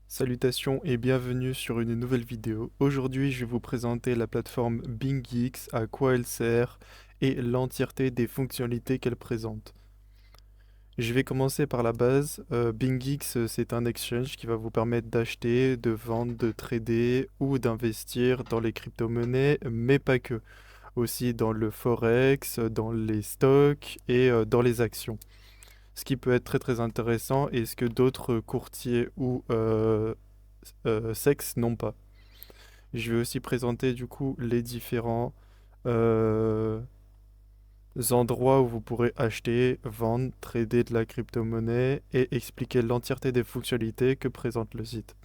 Salutations et bienvenue sur une nouvelle vidéo. Aujourd'hui, je vais vous présenter la plateforme BingX, à quoi elle sert et l'entièreté des fonctionnalités qu'elle présente. Je vais commencer par la base. BingX, c'est un exchange qui va vous permettre d'acheter, de vendre, de trader ou d'investir dans les crypto-monnaies, mais pas que. Aussi dans le forex, dans les stocks et dans les actions. Ce qui peut être très très intéressant et ce que d'autres courtiers ou sexes n'ont pas. Je vais aussi présenter du coup les différents euh, endroits où vous pourrez acheter, vendre, trader de la crypto-monnaie et expliquer l'entièreté des fonctionnalités que présente le site.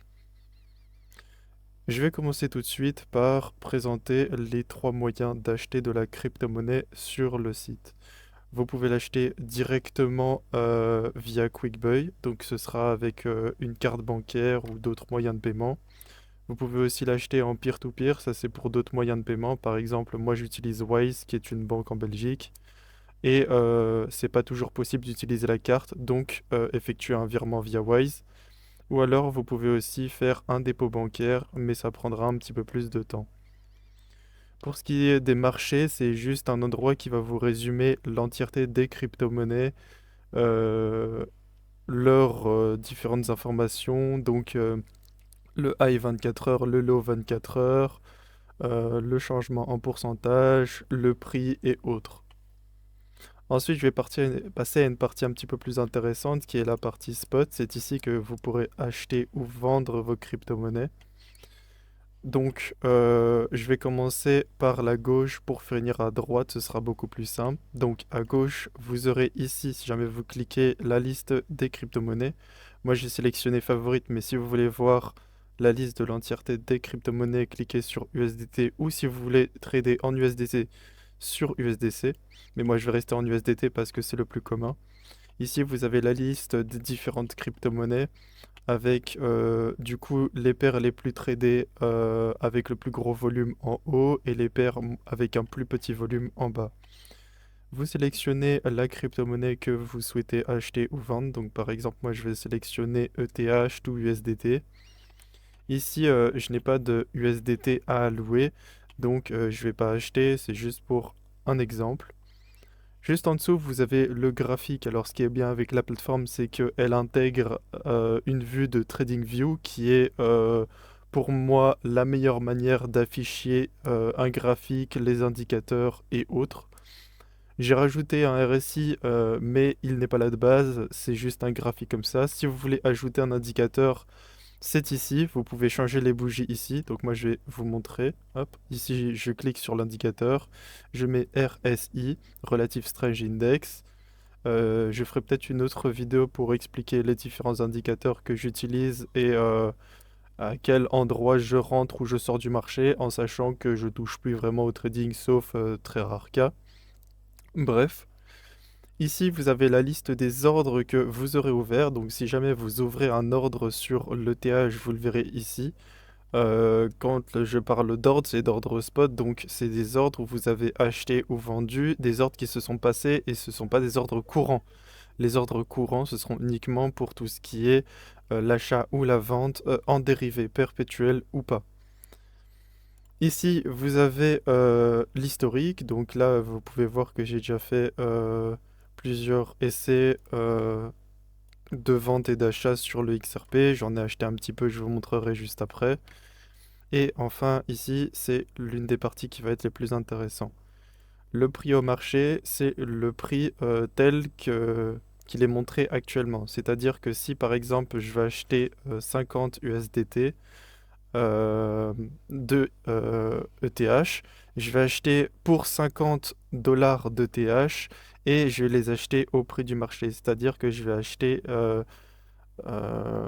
Je vais commencer tout de suite par présenter les trois moyens d'acheter de la crypto-monnaie sur le site. Vous pouvez l'acheter directement via QuickBuy, donc ce sera avec une carte bancaire ou d'autres moyens de paiement. Vous pouvez aussi l'acheter en peer-to-peer, ça c'est pour d'autres moyens de paiement. Par exemple, moi j'utilise Wise, qui est une banque en Belgique, et c'est pas toujours possible d'utiliser la carte, donc effectuer un virement via Wise. Ou alors vous pouvez aussi faire un dépôt bancaire, mais ça prendra un petit peu plus de temps. Pour ce qui est des marchés, c'est juste un endroit qui va vous résumer l'entièreté des crypto-monnaies, euh, leurs différentes informations, donc le high 24 heures, le low 24 heures, le changement en pourcentage, le prix et autres. Ensuite, je vais passer à une partie un petit peu plus intéressante qui est la partie spot. C'est ici que vous pourrez acheter ou vendre vos crypto-monnaies. Donc, je vais commencer par la gauche pour finir à droite, ce sera beaucoup plus simple. Donc, à gauche, vous aurez ici, si jamais vous cliquez, la liste des crypto-monnaies. Moi, j'ai sélectionné favorite, mais si vous voulez voir la liste de l'entièreté des crypto-monnaies, cliquez sur USDT ou si vous voulez trader en USDC sur USDC. Mais moi, je vais rester en USDT parce que c'est le plus commun. Ici, vous avez la liste des différentes crypto-monnaies avec du coup les paires les plus tradées avec le plus gros volume en haut et les paires avec un plus petit volume en bas. Vous sélectionnez la crypto-monnaie que vous souhaitez acheter ou vendre. Donc par exemple, moi je vais sélectionner ETH ou USDT. Ici, je n'ai pas de USDT à allouer, donc je ne vais pas acheter, c'est juste pour un exemple. Juste en dessous, vous avez le graphique. Alors, ce qui est bien avec la plateforme, c'est qu'elle intègre une vue de TradingView qui est pour moi la meilleure manière d'afficher un graphique, les indicateurs et autres. J'ai rajouté un RSI, mais il n'est pas là de base, c'est juste un graphique comme ça. Si vous voulez ajouter un indicateur, c'est ici. Vous pouvez changer les bougies ici. Donc moi, je vais vous montrer. Hop, ici, je clique sur l'indicateur. Je mets RSI, Relative Strange Index. Je ferai peut-être une autre vidéo pour expliquer les différents indicateurs que j'utilise et à quel endroit je rentre ou je sors du marché, en sachant que je touche plus vraiment au trading, sauf très rare cas. Bref. Ici, vous avez la liste des ordres que vous aurez ouverts. Donc, si jamais vous ouvrez un ordre sur l'ETH, vous le verrez ici. Quand je parle d'ordre, c'est d'ordre spot. Donc, c'est des ordres où vous avez acheté ou vendu, des ordres qui se sont passés et ce ne sont pas des ordres courants. Les ordres courants, ce seront uniquement pour tout ce qui est l'achat ou la vente en dérivé perpétuel ou pas. Ici, vous avez l'historique. Donc là, vous pouvez voir que j'ai déjà fait plusieurs essais de vente et d'achat sur le XRP. J'en ai acheté un petit peu, je vous montrerai juste après. Et enfin, ici, c'est l'une des parties qui va être les plus intéressantes. Le prix au marché, c'est le prix qu'il est montré actuellement. C'est-à-dire que si par exemple je vais acheter 50 USDT, de ETH. Je vais acheter pour 50 dollars d'ETH et je vais les acheter au prix du marché. C'est-à-dire que je vais acheter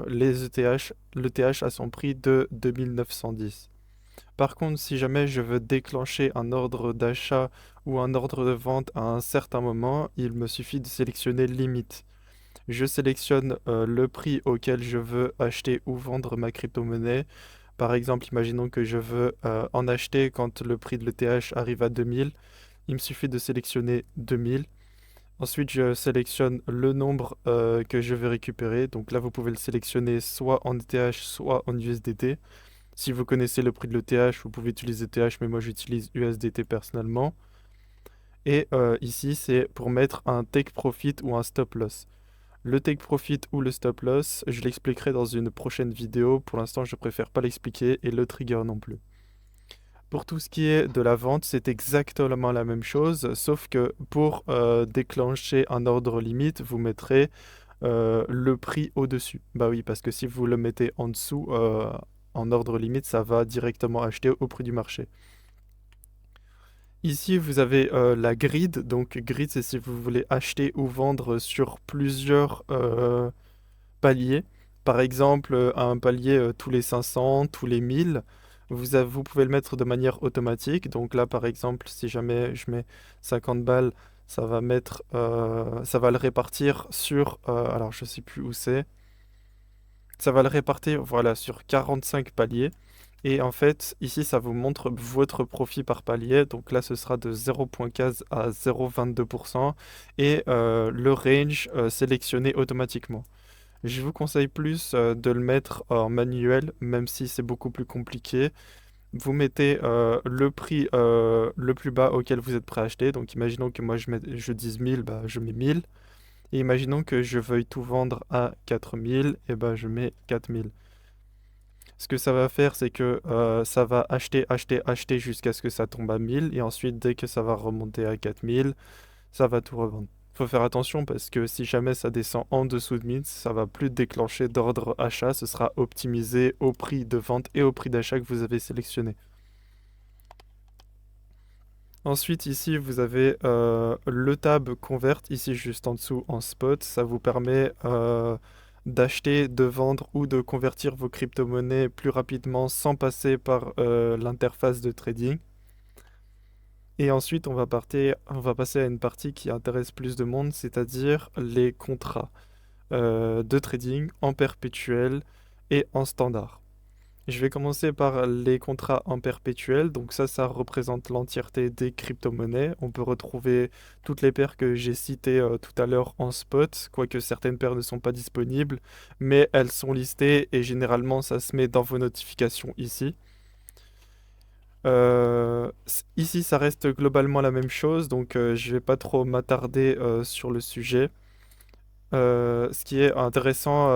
les ETH, l'ETH à son prix de 2910. Par contre, si jamais je veux déclencher un ordre d'achat ou un ordre de vente à un certain moment, il me suffit de sélectionner limite. Je sélectionne le prix auquel je veux acheter ou vendre ma crypto-monnaie. Par exemple, imaginons que je veux en acheter quand le prix de l'ETH arrive à 2000. Il me suffit de sélectionner 2000. Ensuite, je sélectionne le nombre que je vais récupérer. Donc là, vous pouvez le sélectionner soit en ETH, soit en USDT. Si vous connaissez le prix de l'ETH, vous pouvez utiliser ETH, mais moi j'utilise USDT personnellement. Et ici, c'est pour mettre un take profit ou un stop loss. Le take profit ou le stop loss, je l'expliquerai dans une prochaine vidéo. Pour l'instant, je préfère pas l'expliquer et le trigger non plus. Pour tout ce qui est de la vente, c'est exactement la même chose, sauf que pour déclencher un ordre limite, vous mettrez le prix au-dessus. Bah oui, parce que si vous le mettez en dessous, en ordre limite, ça va directement acheter au prix du marché. Ici, vous avez la grid. Donc, grid, c'est si vous voulez acheter ou vendre sur plusieurs paliers. Par exemple, un palier tous les 500, tous les 1000. Vous pouvez le mettre de manière automatique. Donc là, par exemple, si jamais je mets 50 balles, ça va le répartir sur... alors, je sais plus où c'est. Ça va le répartir, voilà, sur 45 paliers. Et en fait, ici, ça vous montre votre profit par palier. Donc là, ce sera de 0,15 à 0,22% et le range sélectionné automatiquement. Je vous conseille plus de le mettre en manuel, même si c'est beaucoup plus compliqué. Vous mettez le prix le plus bas auquel vous êtes prêt à acheter. Donc imaginons que moi je dise 1000, bah, je mets 1000. Et imaginons que je veuille tout vendre à 4000, et bah, je mets 4000. Ce que ça va faire, c'est que ça va acheter, acheter, acheter jusqu'à ce que ça tombe à 1000. Et ensuite, dès que ça va remonter à 4000, ça va tout revendre. Faut faire attention parce que si jamais ça descend en dessous de 1000, ça va plus déclencher d'ordre achat. Ce sera optimisé au prix de vente et au prix d'achat que vous avez sélectionné. Ensuite, ici, vous avez le tab Convert, ici juste en dessous en spot. Ça vous permet d'acheter, de vendre ou de convertir vos crypto-monnaies plus rapidement sans passer par l'interface de trading. Et ensuite, on va passer à une partie qui intéresse plus de monde, c'est-à-dire les contrats de trading en perpétuel et en standard. Je vais commencer par les contrats en perpétuel. Donc ça représente l'entièreté des crypto-monnaies. On peut retrouver toutes les paires que j'ai citées tout à l'heure en spot, quoique certaines paires ne sont pas disponibles, mais elles sont listées et généralement ça se met dans vos notifications ici. Ici, ça reste globalement la même chose, donc je vais pas trop m'attarder sur le sujet. Ce qui est intéressant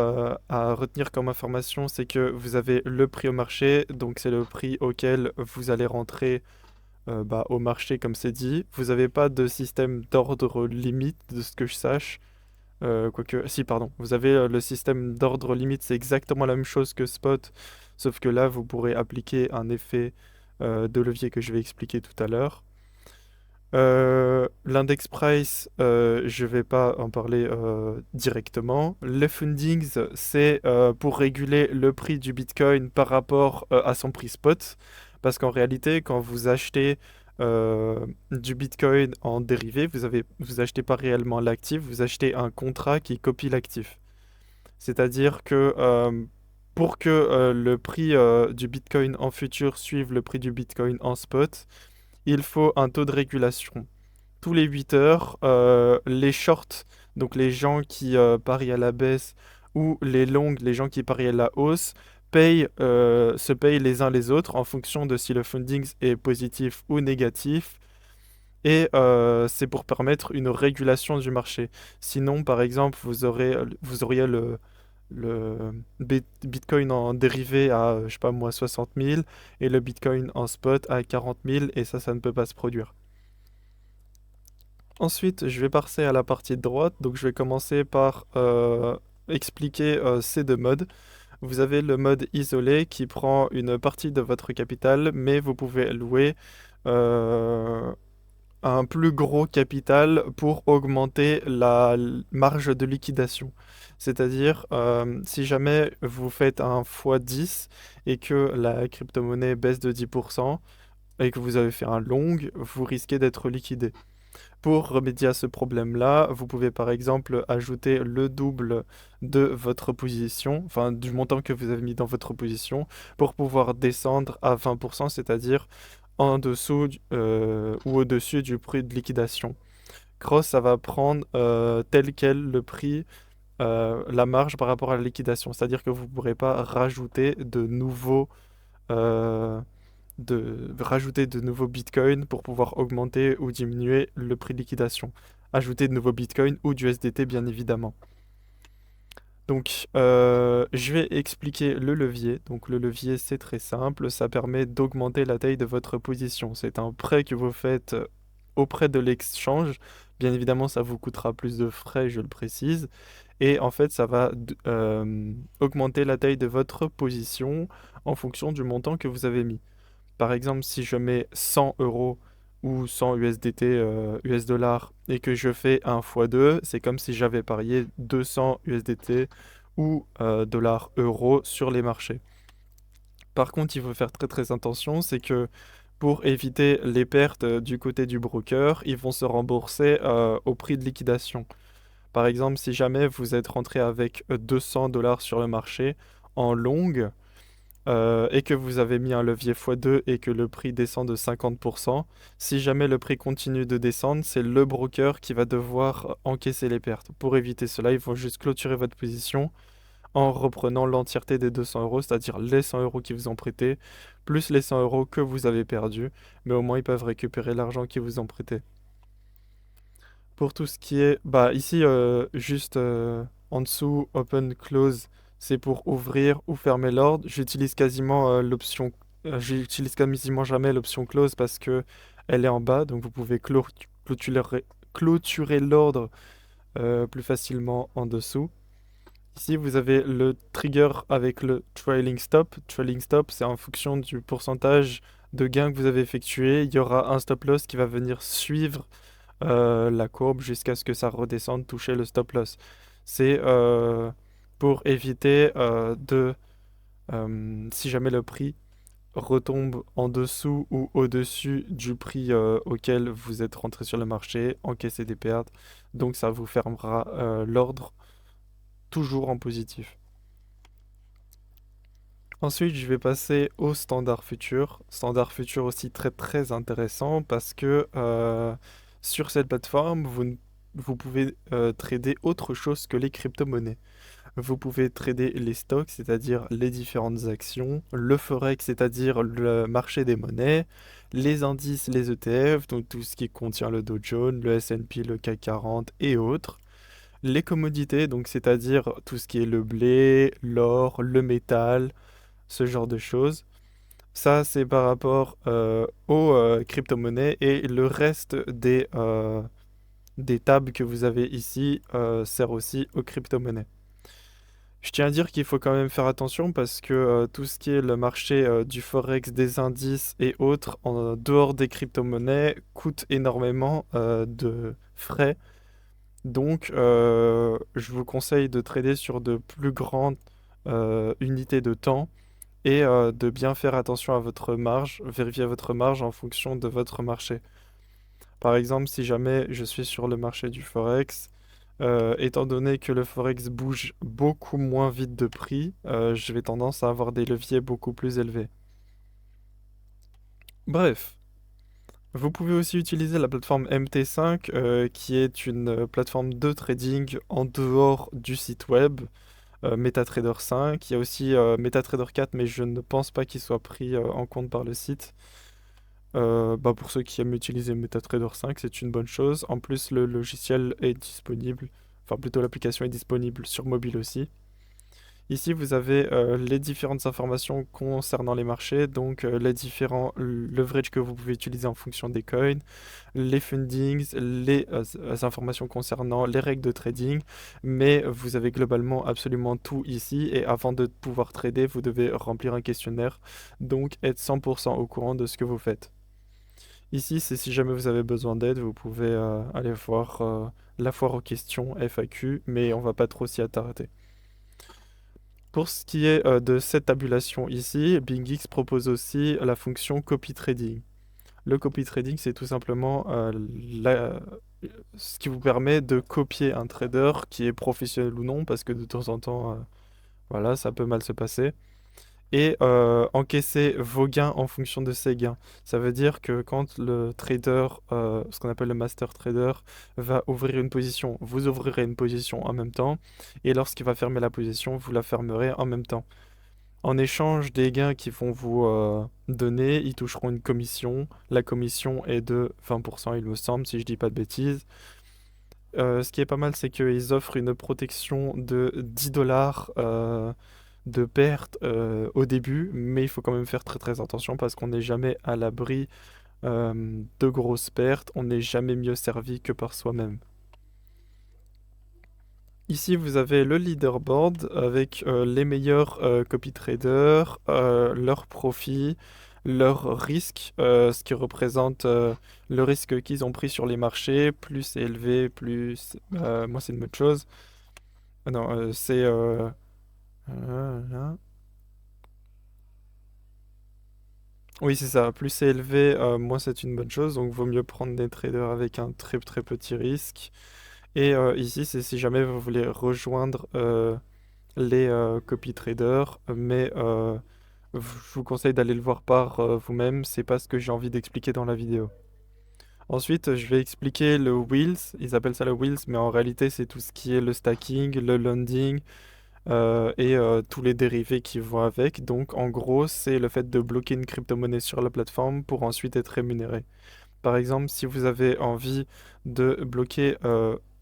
à retenir comme information, c'est que vous avez le prix au marché, donc c'est le prix auquel vous allez rentrer bah, au marché, comme c'est dit. Vous n'avez pas de système d'ordre limite, de ce que je sache. Quoique, si, pardon, vous avez le système d'ordre limite, c'est exactement la même chose que Spot, sauf que là, vous pourrez appliquer un effet de levier que je vais expliquer tout à l'heure. L'index price, je vais pas en parler directement. Les fundings, c'est pour réguler le prix du Bitcoin par rapport à son prix spot. Parce qu'en réalité, quand vous achetez du Bitcoin en dérivé, vous achetez pas réellement l'actif, vous achetez un contrat qui copie l'actif. C'est-à-dire que pour que le prix du Bitcoin en futur suive le prix du Bitcoin en spot, il faut un taux de régulation. Tous les 8 heures, les shorts, donc les gens qui parient à la baisse, ou les longs, les gens qui parient à la hausse, se payent les uns les autres en fonction de si le funding est positif ou négatif. Et c'est pour permettre une régulation du marché. Sinon, par exemple, vous auriez le Bitcoin en dérivé à, je sais pas moi, 60 000 et le Bitcoin en spot à 40 000 et ça ne peut pas se produire. Ensuite, je vais passer à la partie de droite. Donc, je vais commencer par expliquer ces deux modes. Vous avez le mode isolé qui prend une partie de votre capital, mais vous pouvez louer euh, un plus gros capital pour augmenter la marge de liquidation. C'est-à-dire, si jamais vous faites un x10 et que la crypto-monnaie baisse de 10% et que vous avez fait un long, vous risquez d'être liquidé. Pour remédier à ce problème-là, vous pouvez par exemple ajouter le double de votre position, enfin du montant que vous avez mis dans votre position, pour pouvoir descendre à 20%, c'est-à-dire en dessous ou au-dessus du prix de liquidation. Cross, ça va prendre tel quel le prix, la marge par rapport à la liquidation. C'est-à-dire que vous ne pourrez pas euh, rajouter de nouveaux bitcoins pour pouvoir augmenter ou diminuer le prix de liquidation. Ajouter de nouveaux bitcoins ou du SDT, bien évidemment. Donc, je vais expliquer le levier. Donc, le levier, c'est très simple. Ça permet d'augmenter la taille de votre position. C'est un prêt que vous faites auprès de l'exchange. Bien évidemment, ça vous coûtera plus de frais, je le précise. Et en fait, ça va augmenter la taille de votre position en fonction du montant que vous avez mis. Par exemple, si je mets 100 euros ou 100 USDT, US dollars, et que je fais un x 2, c'est comme si j'avais parié 200 USDT ou dollars euros sur les marchés. Par contre, il faut faire très très attention, c'est que pour éviter les pertes du côté du broker, ils vont se rembourser au prix de liquidation. Par exemple, si jamais vous êtes rentré avec 200 dollars sur le marché en longue, et que vous avez mis un levier x2 et que le prix descend de 50%, si jamais le prix continue de descendre, c'est le broker qui va devoir encaisser les pertes. Pour éviter cela, il faut juste clôturer votre position en reprenant l'entièreté des 200 euros, c'est-à-dire les 100 euros qu'ils vous ont prêté, plus les 100 euros que vous avez perdus, mais au moins ils peuvent récupérer l'argent qu'ils vous ont prêté. Pour tout ce qui est, bah ici, juste en dessous, open, close, c'est pour ouvrir ou fermer l'ordre. J'utilise quasiment jamais l'option close parce que elle est en bas, donc vous pouvez clôturer l'ordre plus facilement en dessous. Ici, vous avez le trigger avec le trailing stop. Trailing stop, c'est en fonction du pourcentage de gains que vous avez effectué. Il y aura un stop loss qui va venir suivre la courbe jusqu'à ce que ça redescende, toucher le stop loss. C'est pour éviter si jamais le prix retombe en dessous ou au-dessus du prix auquel vous êtes rentré sur le marché, encaisser des pertes. Donc ça vous fermera l'ordre toujours en positif. Ensuite, je vais passer au standard futur. Standard futur aussi très très intéressant parce que sur cette plateforme, vous pouvez trader autre chose que les crypto-monnaies. Vous pouvez trader les stocks, c'est-à-dire les différentes actions, le forex, c'est-à-dire le marché des monnaies, les indices, les ETF, donc tout ce qui contient le Dow Jones, le S&P, le CAC 40 et autres. Les commodités, donc c'est-à-dire tout ce qui est le blé, l'or, le métal, ce genre de choses. Ça, c'est par rapport aux crypto-monnaies et le reste des tables que vous avez ici sert aussi aux crypto-monnaies. Je tiens à dire qu'il faut quand même faire attention parce que tout ce qui est le marché du forex, des indices et autres en dehors des crypto-monnaies coûte énormément de frais. Donc, je vous conseille de trader sur de plus grandes unités de temps et de bien faire attention à votre marge, vérifier votre marge en fonction de votre marché. Par exemple, si jamais je suis sur le marché du Forex, étant donné que le Forex bouge beaucoup moins vite de prix, je vais tendance à avoir des leviers beaucoup plus élevés. Bref, vous pouvez aussi utiliser la plateforme MT5, qui est une plateforme de trading en dehors du site web. MetaTrader 5. Il y a aussi MetaTrader 4, mais je ne pense pas qu'il soit pris en compte par le site. Bah pour ceux qui aiment utiliser MetaTrader 5, c'est une bonne chose. En plus, le logiciel est disponible, enfin plutôt l'application est disponible sur mobile aussi. Ici, vous avez les différentes informations concernant les marchés, donc les différents leverages que vous pouvez utiliser en fonction des coins, les fundings, les informations concernant les règles de trading, mais vous avez globalement absolument tout ici et avant de pouvoir trader, vous devez remplir un questionnaire, donc être 100% au courant de ce que vous faites. Ici, c'est si jamais vous avez besoin d'aide, vous pouvez aller voir la foire aux questions FAQ, mais on va pas trop s'y attarder. Pour ce qui est de cette tabulation ici, BingX propose aussi la fonction copy trading. Le copy trading, c'est tout simplement ce qui vous permet de copier un trader qui est professionnel ou non, parce que de temps en temps, voilà, ça peut mal se passer. et encaisser vos gains en fonction de ces gains. Ça veut dire que quand le trader, ce qu'on appelle le master trader, va ouvrir une position, vous ouvrirez une position en même temps, et lorsqu'il va fermer la position, vous la fermerez en même temps. En échange des gains qu'ils vont vous donner, ils toucheront une commission. La commission est de 20%, il me semble, si je dis pas de bêtises. Ce qui est pas mal, c'est qu'ils offrent une protection de 10 dollars de perte au début, mais il faut quand même faire très très attention parce qu'on n'est jamais à l'abri de grosses pertes, on n'est jamais mieux servi que par soi-même. Ici, vous avez le leaderboard avec les meilleurs copy traders, leurs profits, leurs risques, ce qui représente le risque qu'ils ont pris sur les marchés. Plus c'est élevé, plus... moi, c'est une bonne chose. Non, c'est... là. Oui, c'est ça. Plus c'est élevé, moins c'est une bonne chose. Donc, vaut mieux prendre des traders avec un très très petit risque. Et ici, c'est si jamais vous voulez rejoindre les copy traders, mais je vous conseille d'aller le voir par vous-même, c'est pas ce que j'ai envie d'expliquer dans la vidéo. Ensuite, je vais expliquer le wheels, ils appellent ça le wheels, mais en réalité c'est tout ce qui est le stacking, le lending et tous les dérivés qui vont avec. Donc en gros, c'est le fait de bloquer une crypto-monnaie sur la plateforme pour ensuite être rémunéré. Par exemple, si vous avez envie de bloquer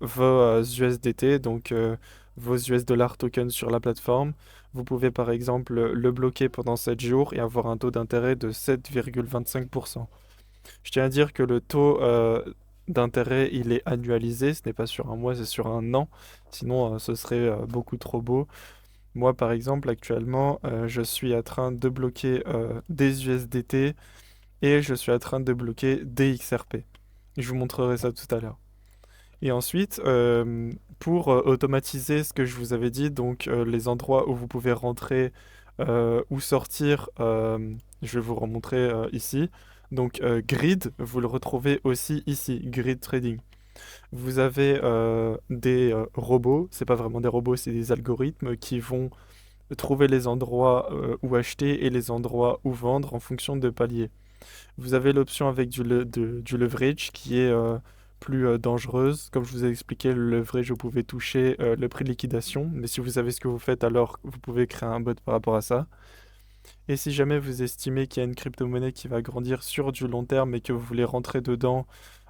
vos USDT, donc vos US dollars tokens sur la plateforme, vous pouvez par exemple le bloquer pendant 7 jours et avoir un taux d'intérêt de 7,25%. Je tiens à dire que le taux d'intérêt, il est annualisé, ce n'est pas sur un mois, c'est sur un an. Sinon, ce serait beaucoup trop beau. Moi, par exemple, actuellement, je suis en train de bloquer des USDT et je suis en train de bloquer des XRP. Je vous montrerai ça tout à l'heure. Et ensuite, pour automatiser ce que je vous avais dit, donc les endroits où vous pouvez rentrer ou sortir, je vais vous remontrer ici. Donc Grid, vous le retrouvez aussi ici, Grid Trading. Vous avez des robots, c'est pas vraiment des robots, c'est des algorithmes qui vont trouver les endroits où acheter et les endroits où vendre en fonction de paliers. Vous avez l'option avec du leverage qui est plus dangereuse. Comme je vous ai expliqué, le leverage, vous pouvez toucher le prix de liquidation. Mais si vous savez ce que vous faites, alors vous pouvez créer un bot par rapport à ça. Et si jamais vous estimez qu'il y a une crypto-monnaie qui va grandir sur du long terme et que vous voulez rentrer dedans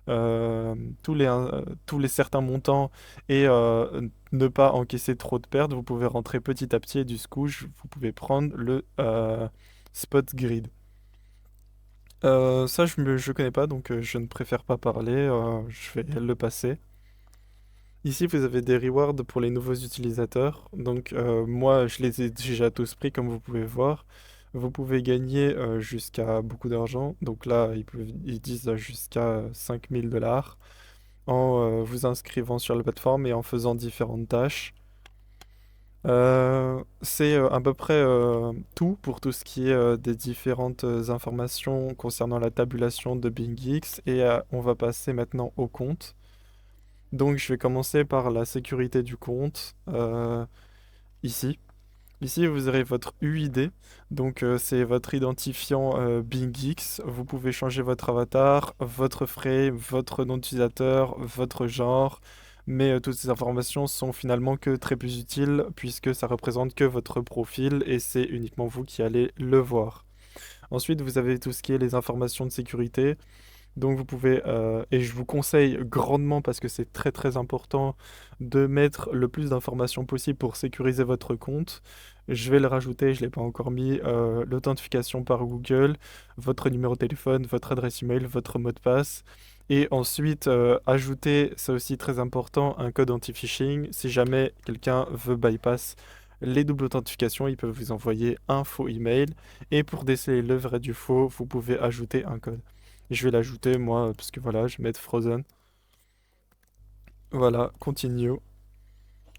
euh, tous les certains montants et ne pas encaisser trop de pertes, vous pouvez rentrer petit à petit et du coup, vous pouvez prendre le spot grid. Ça, je connais pas, donc je ne préfère pas parler. Je vais le passer. Ici, vous avez des rewards pour les nouveaux utilisateurs. Donc, moi, je les ai déjà tous pris, comme vous pouvez voir. Vous pouvez gagner jusqu'à beaucoup d'argent. Donc là, ils disent jusqu'à 5000 dollars en vous inscrivant sur la plateforme et en faisant différentes tâches. C'est à peu près tout pour tout ce qui est des différentes informations concernant la tabulation de BingX et on va passer maintenant au compte. Donc je vais commencer par la sécurité du compte ici. Ici vous aurez votre UID, donc c'est votre identifiant BingX. Vous pouvez changer votre avatar, votre frame, votre nom d'utilisateur, votre genre. Mais toutes ces informations sont finalement que très peu utiles puisque ça représente que votre profil et c'est uniquement vous qui allez le voir. Ensuite, vous avez tout ce qui est les informations de sécurité. Donc vous pouvez, et je vous conseille grandement parce que c'est très très important de mettre le plus d'informations possible pour sécuriser votre compte. Je vais le rajouter, je ne l'ai pas encore mis, l'authentification par Google, votre numéro de téléphone, votre adresse email, votre mot de passe. Et ensuite, ajouter, c'est aussi très important, un code anti-phishing. Si jamais quelqu'un veut bypass les doubles authentifications, ils peuvent vous envoyer un faux email. Et pour déceler le vrai du faux, vous pouvez ajouter un code. Je vais l'ajouter moi, parce que voilà, je vais mettre Frozen. Voilà, continue.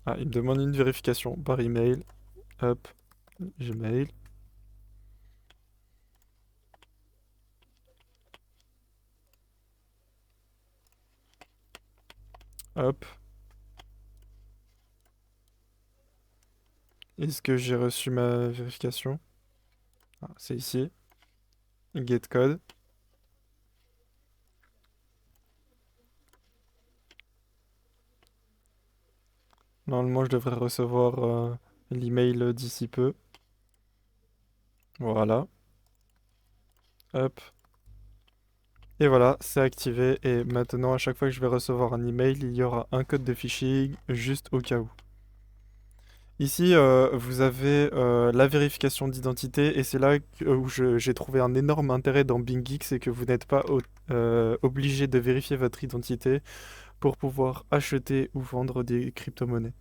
Ah, il me demande une vérification par email. Hop, Gmail. Hop. Est-ce que j'ai reçu ma vérification? Ah, c'est ici. Get code. Normalement, je devrais recevoir l'email d'ici peu. Voilà. Hop. Et voilà, c'est activé. Et maintenant, à chaque fois que je vais recevoir un email, il y aura un code de phishing juste au cas où. Ici, vous avez la vérification d'identité et c'est là où j'ai trouvé un énorme intérêt dans BingX, c'est que vous n'êtes pas obligé de vérifier votre identité pour pouvoir acheter ou vendre des crypto-monnaies.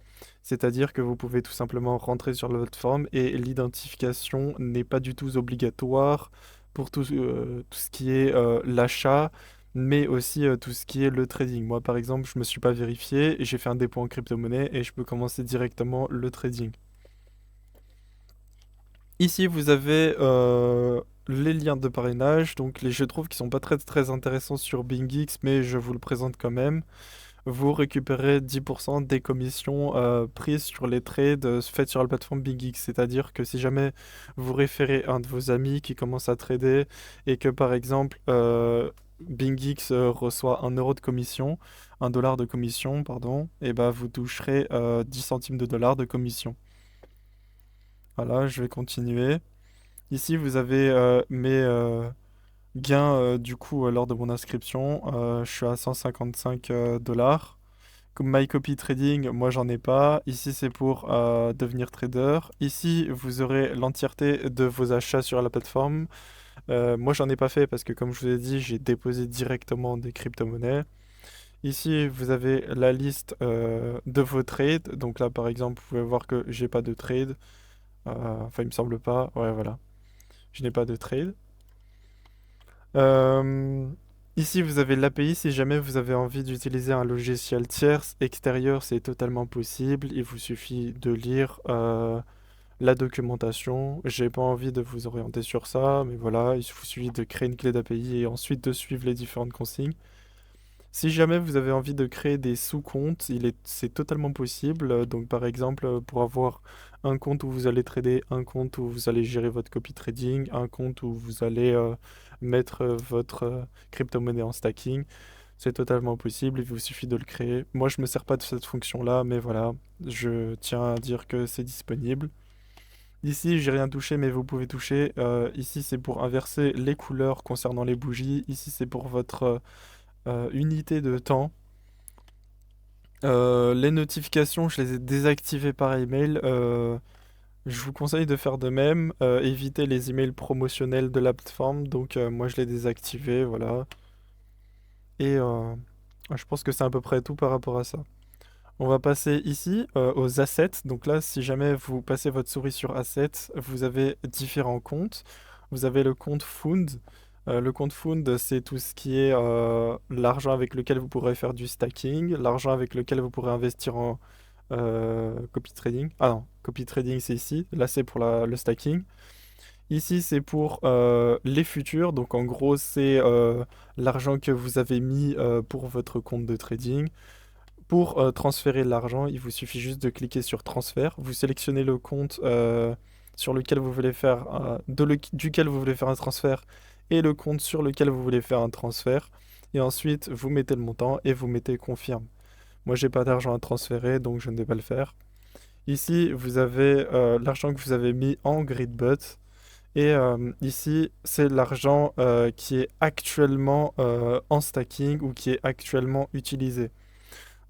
C'est-à-dire que vous pouvez tout simplement rentrer sur la plateforme et l'identification n'est pas du tout obligatoire pour tout ce qui est l'achat, mais aussi tout ce qui est le trading. Moi, par exemple, je ne me suis pas vérifié et j'ai fait un dépôt en crypto-monnaie et je peux commencer directement le trading. Ici, vous avez les liens de parrainage, donc je trouve qu'ils sont pas très très intéressants sur BingX, mais je vous le présente quand même. Vous récupérez 10% des commissions prises sur les trades faits sur la plateforme BingX. C'est-à-dire que si jamais vous référez un de vos amis qui commence à trader et que par exemple BingX reçoit 1 euro de commission, 1 dollar de commission, pardon, et bah vous toucherez 10 centimes de dollars de commission. Voilà, je vais continuer. Ici, vous avez mes gains du coup lors de mon inscription. Je suis à 155 dollars. Comme My Copy Trading, moi j'en ai pas. Ici c'est pour devenir trader. Ici vous aurez l'entièreté de vos achats sur la plateforme. Moi j'en ai pas fait parce que comme je vous ai dit, j'ai déposé directement des crypto-monnaies. Ici vous avez la liste de vos trades. Donc là par exemple, vous pouvez voir que j'ai pas de trade. Enfin il me semble pas. Ouais voilà. Je n'ai pas de trade. Euh, Ici, vous avez l'API. Si jamais vous avez envie d'utiliser un logiciel tierce extérieur, c'est totalement possible. Il vous suffit de lire la documentation. J'ai pas envie de vous orienter sur ça, mais voilà, il vous suffit de créer une clé d'API et ensuite de suivre les différentes consignes. Si jamais vous avez envie de créer des sous-comptes, c'est totalement possible. Donc, par exemple, pour avoir un compte où vous allez trader, un compte où vous allez gérer votre copy trading, un compte où vous allez mettre votre crypto-monnaie en stacking, c'est totalement possible. Il vous suffit de le créer. Moi, je me sers pas de cette fonction-là, mais voilà, je tiens à dire que c'est disponible. Ici, j'ai rien touché, mais vous pouvez toucher. Ici, c'est pour inverser les couleurs concernant les bougies. Ici, c'est pour votre unité de temps. Les notifications, je les ai désactivées par email. Je vous conseille de faire de même. Évitez les emails promotionnels de la plateforme. Donc moi je l'ai désactivé, voilà. Et je pense que c'est à peu près tout par rapport à ça. On va passer ici aux assets. Donc là, si jamais vous passez votre souris sur assets, vous avez différents comptes. Vous avez le compte Fund. Le compte Fund, c'est tout ce qui est l'argent avec lequel vous pourrez faire du stacking, l'argent avec lequel vous pourrez investir en copy trading. Ah non, copy trading c'est ici. Là, c'est pour le stacking. Ici, c'est pour les futurs. Donc en gros, c'est l'argent que vous avez mis pour votre compte de trading. Pour transférer l'argent, il vous suffit juste de cliquer sur transfert. Vous sélectionnez le compte sur lequel vous voulez faire duquel vous voulez faire un transfert et le compte sur lequel vous voulez faire un transfert. Et ensuite, vous mettez le montant et vous mettez confirme. Moi, j'ai pas d'argent à transférer, donc je ne vais pas le faire. Ici, vous avez l'argent que vous avez mis en Gridbot. Et ici, c'est l'argent qui est actuellement en stacking ou qui est actuellement utilisé.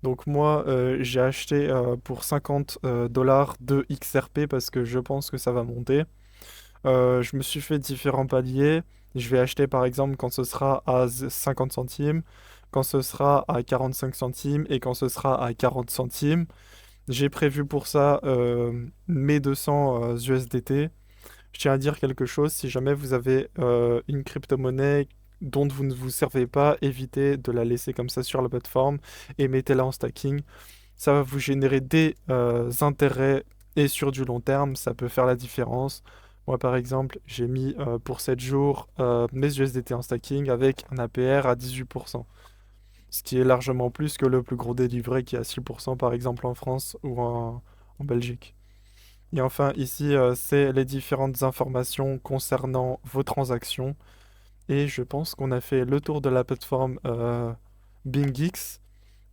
Donc moi, j'ai acheté pour 50 dollars de XRP parce que je pense que ça va monter. Je me suis fait différents paliers. Je vais acheter par exemple quand ce sera à 50 centimes, quand ce sera à 45 centimes et quand ce sera à 40 centimes. J'ai prévu pour ça mes 200 USDT. Je tiens à dire quelque chose, si jamais vous avez une crypto-monnaie dont vous ne vous servez pas, évitez de la laisser comme ça sur la plateforme et mettez-la en stacking. Ça va vous générer des intérêts et sur du long terme, ça peut faire la différence. Moi, par exemple, j'ai mis pour 7 jours mes USDT en stacking avec un APR à 18%, ce qui est largement plus que le plus gros délivré qui est à 6% par exemple en France ou en Belgique. Et enfin, ici, c'est les différentes informations concernant vos transactions. Et je pense qu'on a fait le tour de la plateforme BingX.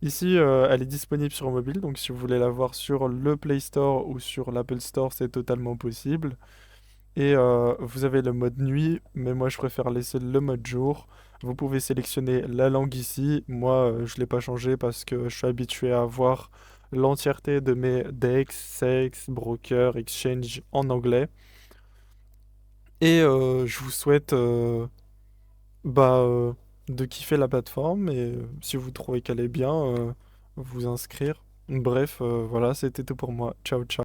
Ici, elle est disponible sur mobile, donc si vous voulez la voir sur le Play Store ou sur l'Apple Store, c'est totalement possible. Et vous avez le mode nuit, mais moi je préfère laisser le mode jour. Vous pouvez sélectionner la langue ici. Moi, je ne l'ai pas changé parce que je suis habitué à avoir l'entièreté de mes DEX, CEX, Broker, Exchange en anglais. Et je vous souhaite bah, de kiffer la plateforme et si vous trouvez qu'elle est bien, vous inscrire. Bref, voilà, c'était tout pour moi. Ciao, ciao.